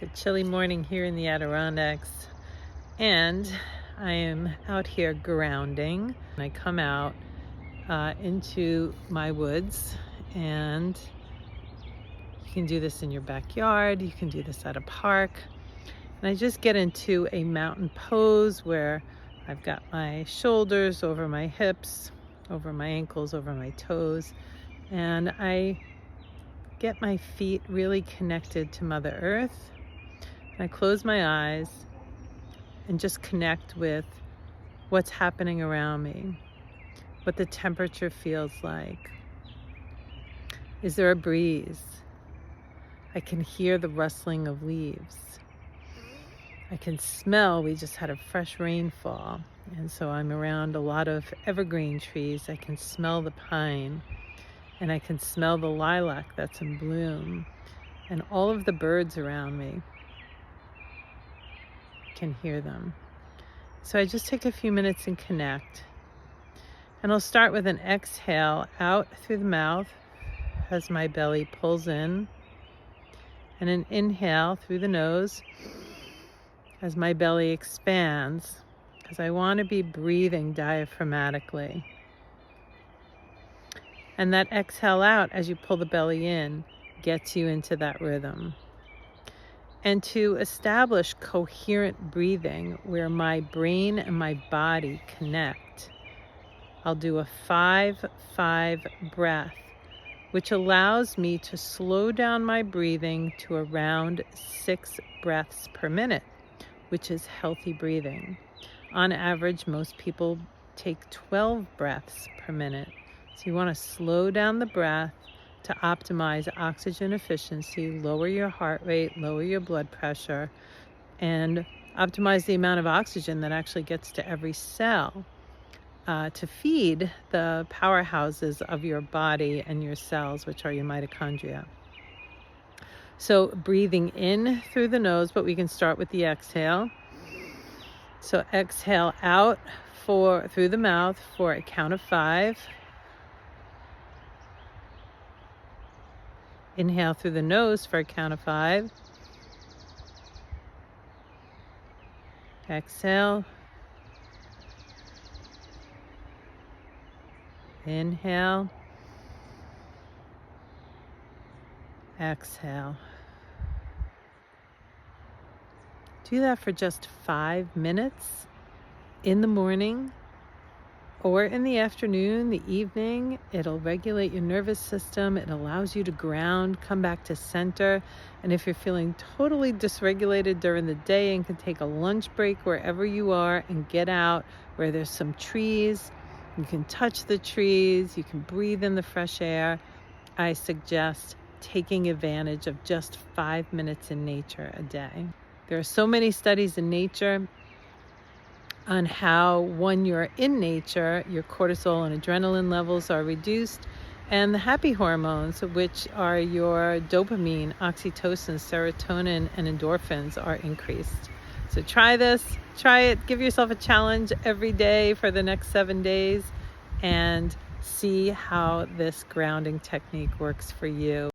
It's a chilly morning here in the Adirondacks, and I am out here grounding. I come out into my woods, and you can do this in your backyard, you can do this at a park, and I just get into a mountain pose where I've got my shoulders over my hips, over my ankles, over my toes, and I get my feet really connected to Mother Earth. And I close my eyes and just connect with what's happening around me, what the temperature feels like. Is there a breeze? I can hear the rustling of leaves. I can smell, we just had a fresh rainfall, and so I'm around a lot of evergreen trees. I can smell the pine, and I can smell the lilac that's in bloom, and all of the birds around me. Can hear them. So I just take a few minutes and connect. And I'll start with an exhale out through the mouth as my belly pulls in, and an inhale through the nose as my belly expands, because I want to be breathing diaphragmatically. And that exhale out as you pull the belly in gets you into that rhythm. And to establish coherent breathing where my brain and my body connect, I'll do a 5-5 breath, which allows me to slow down my breathing to around 6 breaths per minute, which is healthy breathing. On average, most people take 12 breaths per minute. So you want to slow down the breath to optimize oxygen efficiency, lower your heart rate, lower your blood pressure, and optimize the amount of oxygen that actually gets to every cell to feed the powerhouses of your body and your cells, which are your mitochondria. So breathing in through the nose, but we can start with the exhale. So exhale out through the mouth for a count of 5. Inhale through the nose for a count of 5. Exhale. Inhale. Exhale. Do that for just 5 minutes in the morning or in the afternoon, the evening. It'll regulate your nervous system. It allows you to ground, come back to center. And if you're feeling totally dysregulated during the day and can take a lunch break wherever you are and get out where there's some trees, you can touch the trees, you can breathe in the fresh air, I suggest taking advantage of just 5 minutes in nature a day. There are so many studies in nature on how when you're in nature, your cortisol and adrenaline levels are reduced, and the happy hormones, which are your dopamine, oxytocin, serotonin, and endorphins, are increased. So try this, try it, give yourself a challenge every day for the next 7 days, and see how this grounding technique works for you.